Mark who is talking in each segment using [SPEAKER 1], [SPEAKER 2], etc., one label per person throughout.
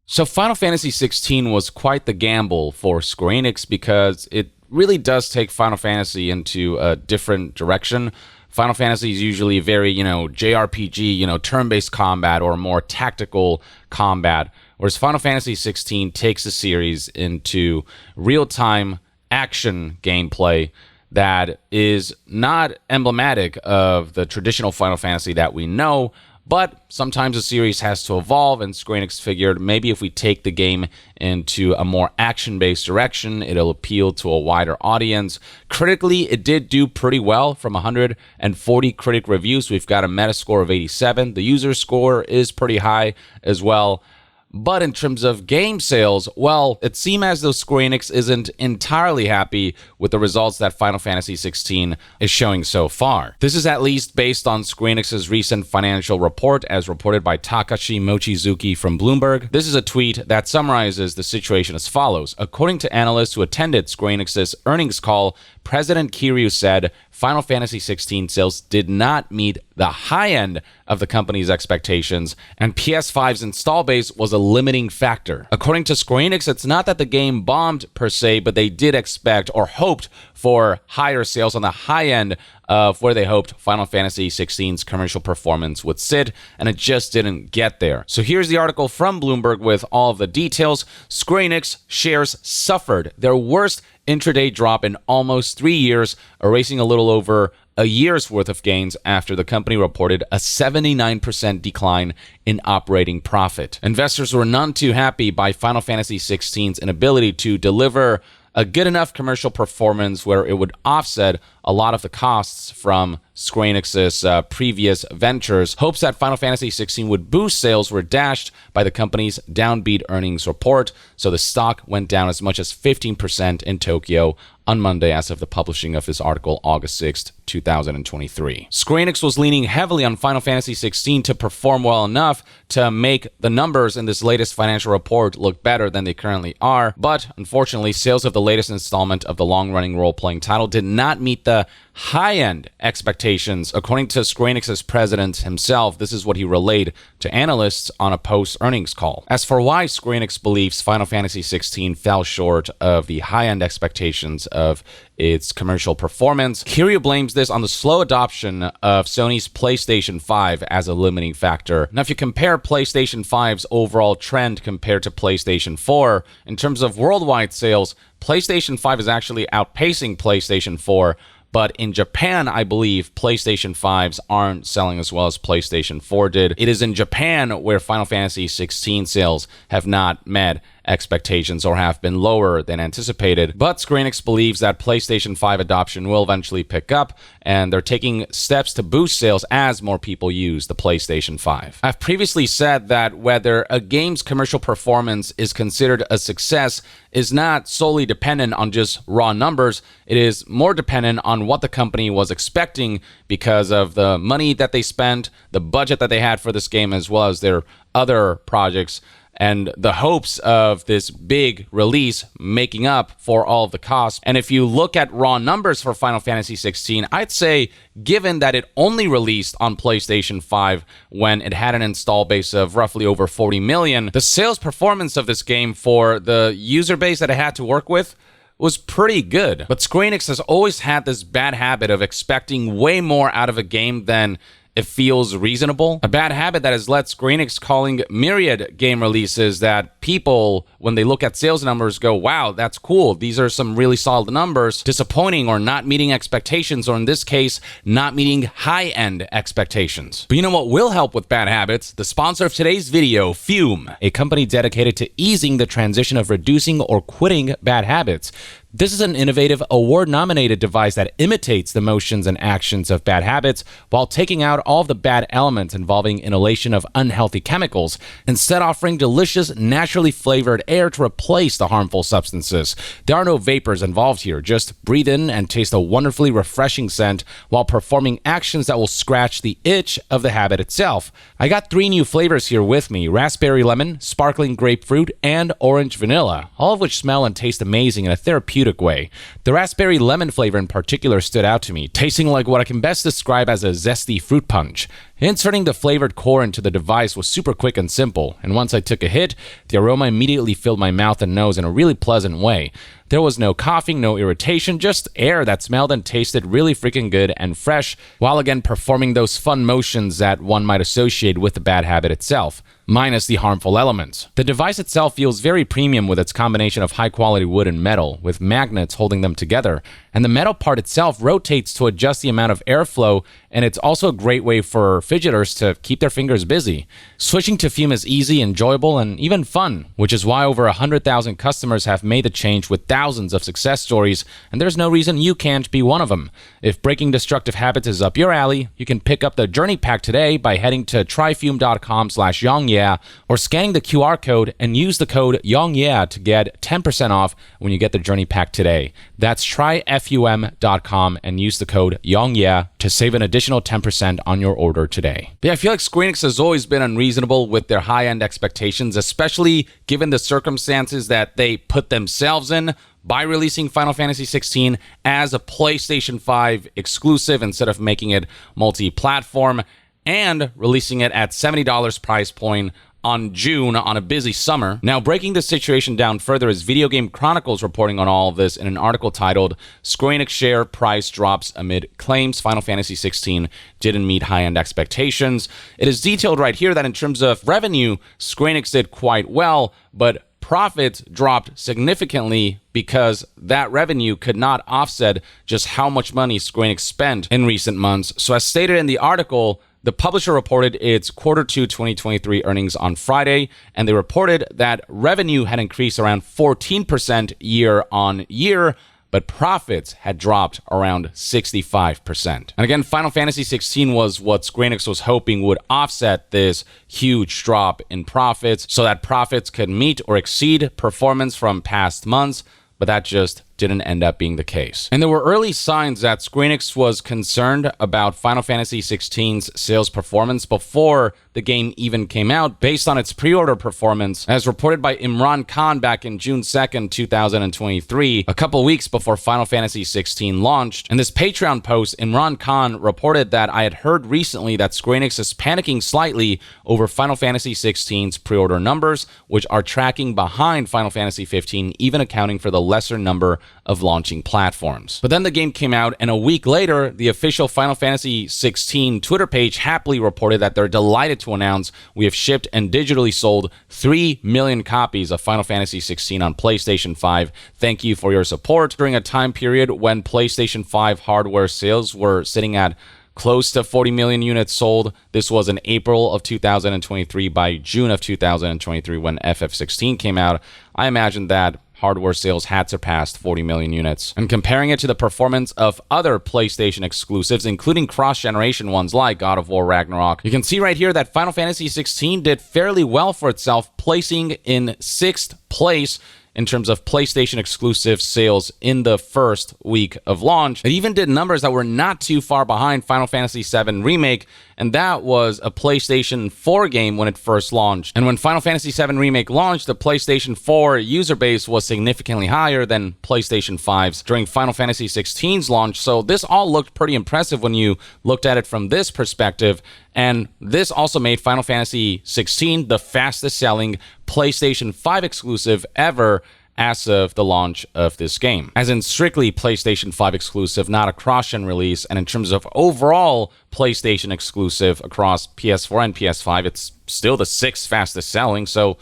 [SPEAKER 1] So Final Fantasy XVI was quite the gamble for Square Enix because it really does take Final Fantasy into a different direction. Final Fantasy is usually very, JRPG, turn-based combat or more tactical combat, whereas Final Fantasy XVI takes the series into real-time action gameplay that is not emblematic of the traditional Final Fantasy that we know, but sometimes the series has to evolve, and Square Enix figured maybe if we take the game into a more action-based direction, it'll appeal to a wider audience. Critically, it did do pretty well. From 140 critic reviews, we've got a Metascore of 87. The user score is pretty high as well. But in terms of game sales, well, it seems as though Square Enix isn't entirely happy with the results that Final Fantasy XVI is showing so far. This is at least based on Square Enix's recent financial report, as reported by Takashi Mochizuki from Bloomberg. This is a tweet that summarizes the situation as follows. According to analysts who attended Square Enix's earnings call, President Kiryu said Final Fantasy XVI sales did not meet the high end of the company's expectations, and PS5's install base was a limiting factor. According to Square Enix, it's not that the game bombed per se, but they did expect or hoped for higher sales on the high end of where they hoped Final Fantasy XVI's commercial performance would sit, and it just didn't get there. So here's the article from Bloomberg with all of the details. Square Enix shares suffered their worst intraday drop in almost 3 years, erasing a little over a year's worth of gains after the company reported a 79% decline in operating profit. Investors were none too happy by Final Fantasy XVI's inability to deliver a good enough commercial performance where it would offset a lot of the costs from Square Enix's previous ventures. Hopes that Final Fantasy XVI would boost sales were dashed by the company's downbeat earnings report, so the stock went down as much as 15% in Tokyo on Monday as of the publishing of this article, August 6th, 2023. Square Enix was leaning heavily on Final Fantasy XVI to perform well enough to make the numbers in this latest financial report look better than they currently are, but unfortunately, sales of the latest installment of the long-running role-playing title did not meet the high-end expectations. According to Square Enix's president himself, this is what he relayed to analysts on a post-earnings call. As for why Square Enix believes Final Fantasy XVI fell short of the high-end expectations of its commercial performance, Kiryu blames this on the slow adoption of Sony's PlayStation 5 as a limiting factor. Now, if you compare PlayStation 5's overall trend compared to PlayStation 4, in terms of worldwide sales, PlayStation 5 is actually outpacing PlayStation 4, but in Japan, I believe PlayStation 5s aren't selling as well as PlayStation 4 did. It is in Japan where Final Fantasy XVI sales have not met expectations or have been lower than anticipated. But Square Enix believes that PlayStation 5 adoption will eventually pick up, and they're taking steps to boost sales as more people use the PlayStation 5. I've previously said that whether a game's commercial performance is considered a success is not solely dependent on just raw numbers. It is more dependent on what the company was expecting because of the money that they spent, the budget that they had for this game, as well as their other projects, and the hopes of this big release making up for all of the costs. And if you look at raw numbers for Final Fantasy XVI, I'd say, given that it only released on PlayStation 5 when it had an install base of roughly over 40 million, the sales performance of this game for the user base that it had to work with was pretty good. But Square Enix has always had this bad habit of expecting way more out of a game than it feels reasonable. A bad habit that has led Square Enix calling myriad game releases that people, when they look at sales numbers, go, wow, that's cool. These are some really solid numbers. Disappointing or not meeting expectations, or in this case, not meeting high-end expectations. But you know what will help with bad habits? The sponsor of today's video, Fume, a company dedicated to easing the transition of reducing or quitting bad habits. This is an innovative, award-nominated device that imitates the motions and actions of bad habits while taking out all of the bad elements involving inhalation of unhealthy chemicals, instead offering delicious, naturally flavored air to replace the harmful substances. There are no vapors involved here. Just breathe in and taste a wonderfully refreshing scent while performing actions that will scratch the itch of the habit itself. I got 3 new flavors here with me: raspberry lemon, sparkling grapefruit, and orange vanilla, all of which smell and taste amazing in a therapeutic therapeutic way. The raspberry lemon flavor in particular stood out to me, tasting like what I can best describe as a zesty fruit punch. Inserting the flavored core into the device was super quick and simple, and once I took a hit, the aroma immediately filled my mouth and nose in a really pleasant way. There was no coughing, no irritation, just air that smelled and tasted really freaking good and fresh, while again performing those fun motions that one might associate with the bad habit itself, minus the harmful elements. The device itself feels very premium with its combination of high-quality wood and metal, with magnets holding them together, and the metal part itself rotates to adjust the amount of airflow, and it's also a great way for fidgeters to keep their fingers busy. Switching to Fume is easy, enjoyable, and even fun, which is why over 100,000 customers have made the change with thousands of success stories, and there's no reason you can't be one of them. If breaking destructive habits is up your alley, you can pick up the Journey Pack today by heading to tryfume.com/yongyeah or scanning the QR code and use the code YONGYEAH to get 10% off when you get the Journey Pack today. That's tryfum.com and use the code YONGYEAH to save an additional 10% on your order today. But yeah, I feel like Square Enix has always been unreasonable with their high-end expectations, especially given the circumstances that they put themselves in by releasing Final Fantasy XVI as a PlayStation 5 exclusive instead of making it multi-platform and releasing it at $70 price point on June on a busy summer. Now, breaking this situation down further is Video Game Chronicles reporting on all of this in an article titled Square Enix share price drops amid claims Final Fantasy XVI didn't meet high-end expectations. It is detailed right here that in terms of revenue, Square Enix did quite well, but profits dropped significantly because that revenue could not offset just how much money Square Enix spent in recent months. So as stated in the article, the publisher reported its Q2 2023 earnings on Friday, and they reported that revenue had increased around 14% year on year, but profits had dropped around 65%. And again, Final Fantasy XVI was what Square Enix was hoping would offset this huge drop in profits so that profits could meet or exceed performance from past months, but that just didn't end up being the case. And there were early signs that Square Enix was concerned about Final Fantasy XVI's sales performance before the game even came out, based on its pre-order performance, as reported by Imran Khan back in June 2nd, 2023, a couple weeks before Final Fantasy XVI launched. In this Patreon post, Imran Khan reported that I had heard recently that Square Enix is panicking slightly over Final Fantasy XVI's pre-order numbers, which are tracking behind Final Fantasy XV, even accounting for the lesser number of launching platforms. But then the game came out, and a week later, the official Final Fantasy XVI Twitter page happily reported that they're delighted to announce we have shipped and digitally sold 3 million copies of Final Fantasy XVI on PlayStation 5. Thank you for your support. During a time period when PlayStation 5 hardware sales were sitting at close to 40 million units sold. This was in April of 2023. By June of 2023, when FF16 came out, I imagine that hardware sales had surpassed 40 million units. And comparing it to the performance of other PlayStation exclusives, including cross-generation ones like God of War Ragnarok, you can see right here that Final Fantasy XVI did fairly well for itself, placing in 6th place in terms of PlayStation exclusive sales in the first week of launch. It even did numbers that were not too far behind Final Fantasy VII Remake, and that was a PlayStation 4 game when it first launched. And when Final Fantasy VII Remake launched, the PlayStation 4 user base was significantly higher than PlayStation 5's during Final Fantasy XVI's launch, so this all looked pretty impressive when you looked at it from this perspective. And this also made Final Fantasy XVI the fastest selling PlayStation 5 exclusive ever as of the launch of this game. As in strictly PlayStation 5 exclusive, not a cross-gen release, and in terms of overall PlayStation exclusive across PS4 and PS5, it's still the 6th fastest selling. So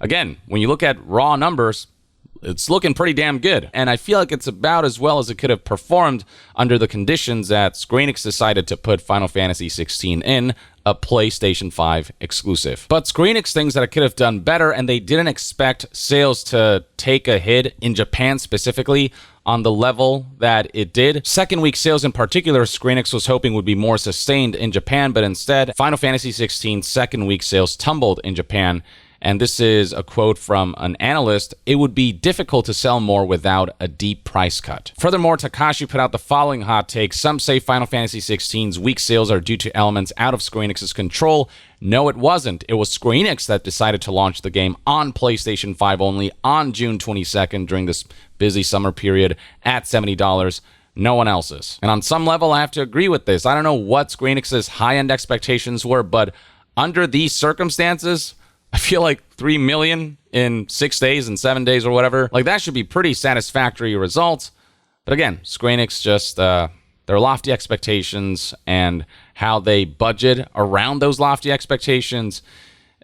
[SPEAKER 1] again, when you look at raw numbers, it's looking pretty damn good. And I feel like it's about as well as it could have performed under the conditions that Square Enix decided to put Final Fantasy XVI in, a PlayStation 5 exclusive. But Square Enix thinks that it could have done better, and they didn't expect sales to take a hit in Japan specifically on the level that it did. Second week sales in particular, Square Enix was hoping would be more sustained in Japan, but instead, Final Fantasy XVI's second week sales tumbled in Japan. And this is a quote from an analyst: "It would be difficult to sell more without a deep price cut." Furthermore, Takashi put out the following hot take: "Some say Final Fantasy XVI's weak sales are due to elements out of Square Enix's control. No, it wasn't. It was Square Enix that decided to launch the game on PlayStation 5 only on June 22nd during this busy summer period at $70. No one else's." And on some level, I have to agree with this. I don't know what Square Enix's high-end expectations were, but under these circumstances, I feel like 3 million in 6 days and 7 days or whatever, like that should be pretty satisfactory results. But again, Square Enix just, their lofty expectations and how they budget around those lofty expectations,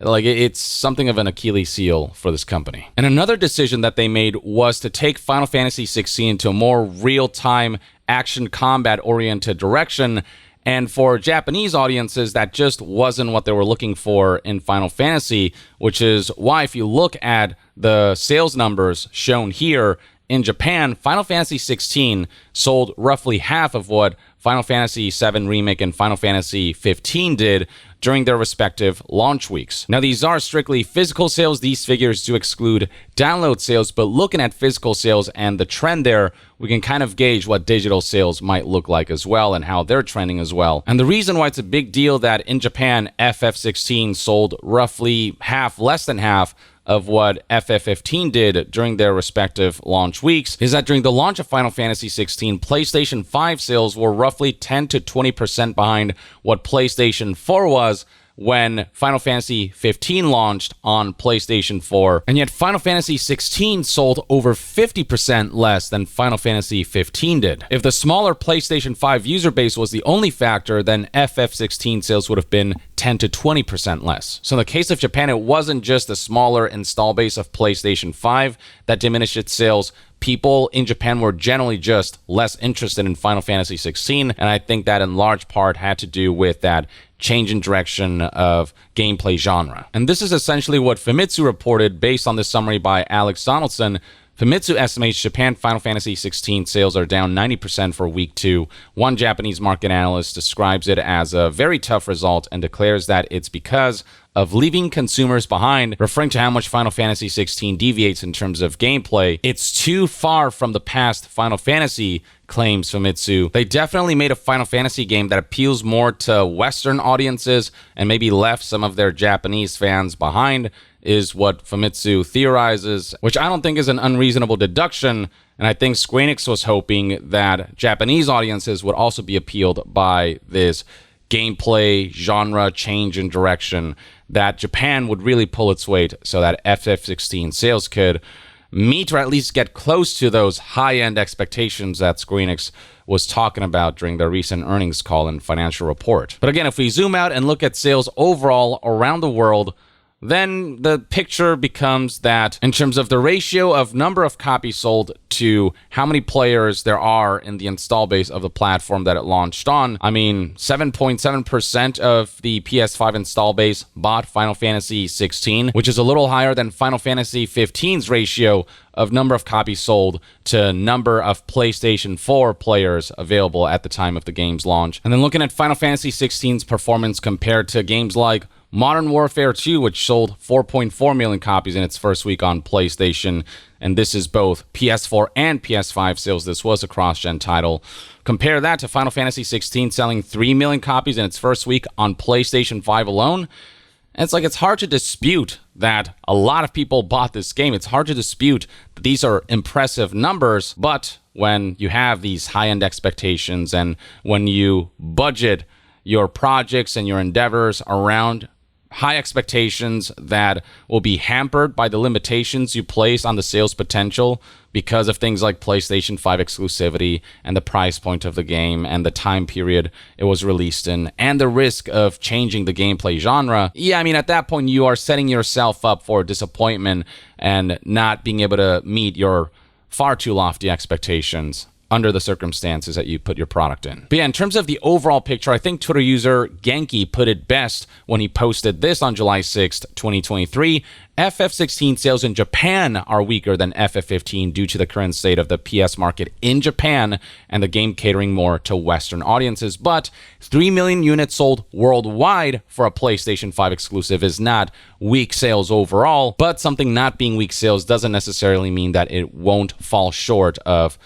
[SPEAKER 1] like it's something of an Achilles heel for this company. And another decision that they made was to take Final Fantasy XVI into a more real-time action combat-oriented direction. And for Japanese audiences, that just wasn't what they were looking for in Final Fantasy, which is why if you look at the sales numbers shown here, in Japan, Final Fantasy XVI sold roughly half of what Final Fantasy VII Remake and Final Fantasy XV did during their respective launch weeks. Now, these are strictly physical sales. These figures do exclude download sales, but looking at physical sales and the trend there, we can kind of gauge what digital sales might look like as well and how they're trending as well. And the reason why it's a big deal that in Japan, FF16 sold roughly half, less than half, of what FF15 did during their respective launch weeks is that during the launch of Final Fantasy XVI, PlayStation 5 sales were roughly 10 to 20% behind what PlayStation 4 was when Final Fantasy XV launched on PlayStation 4. And yet Final Fantasy XVI sold over 50% less than Final Fantasy XV did. If the smaller PlayStation 5 user base was the only factor, then FF16 sales would have been 10 to 20% less. So in the case of Japan, it wasn't just a smaller install base of PlayStation 5 that diminished its sales. People in Japan were generally just less interested in Final Fantasy XVI, and I think that in large part had to do with that change in direction of gameplay genre. And this is essentially what Famitsu reported based on this summary by Alex Donaldson. Famitsu estimates Japan Final Fantasy XVI sales are down 90% for week 2. One Japanese market analyst describes it as a very tough result and declares that it's because of leaving consumers behind, referring to how much Final Fantasy XVI deviates in terms of gameplay. It's too far from the past Final Fantasy, claims Famitsu. They definitely made a Final Fantasy game that appeals more to Western audiences and maybe left some of their Japanese fans behind, is what Famitsu theorizes, which I don't think is an unreasonable deduction. And I think Square Enix was hoping that Japanese audiences would also be appealed by this gameplay genre change in direction, that Japan would really pull its weight so that FF16 sales could meet or at least get close to those high-end expectations that Square Enix was talking about during their recent earnings call and financial report. But again, if we zoom out and look at sales overall around the world, then the picture becomes that in terms of the ratio of number of copies sold to how many players there are in the install base of the platform that it launched on, 7.7% of the PS5 install base bought Final Fantasy XVI, which is a little higher than Final Fantasy XV's ratio of number of copies sold to number of PlayStation 4 players available at the time of the game's launch. And then looking at Final Fantasy XV's performance compared to games like Modern Warfare 2, which sold 4.4 million copies in its first week on PlayStation, and this is both PS4 and PS5 sales. This was a cross-gen title. Compare that to Final Fantasy XVI selling 3 million copies in its first week on PlayStation 5 alone. And it's like, it's hard to dispute that a lot of people bought this game. It's hard to dispute that these are impressive numbers, but when you have these high-end expectations and when you budget your projects and your endeavors around high expectations that will be hampered by the limitations you place on the sales potential because of things like PlayStation 5 exclusivity and the price point of the game and the time period it was released in and the risk of changing the gameplay genre. Yeah, at that point you are setting yourself up for disappointment and not being able to meet your far too lofty expectations under the circumstances that you put your product in. But yeah, in terms of the overall picture, I think Twitter user Genki put it best when he posted this on July 6th, 2023. FF16 sales in Japan are weaker than FF15 due to the current state of the PS market in Japan and the game catering more to Western audiences. But 3 million units sold worldwide for a PlayStation 5 exclusive is not weak sales overall, but something not being weak sales doesn't necessarily mean that it won't fall short of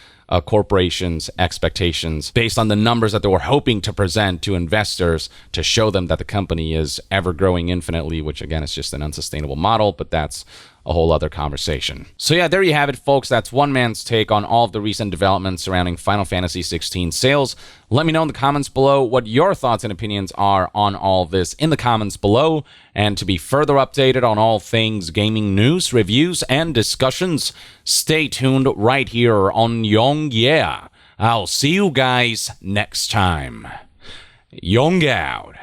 [SPEAKER 1] corporations' expectations based on the numbers that they were hoping to present to investors to show them that the company is ever growing infinitely, which again is just an unsustainable model, but that's a whole other conversation. So yeah, there you have it, folks. That's one man's take on all of the recent developments surrounding Final Fantasy XVI sales. Let me know in the comments below what your thoughts and opinions are on all of this in the comments below. And to be further updated on all things gaming news, reviews, and discussions, stay tuned right here on Young Yeah. I'll see you guys next time. Young out.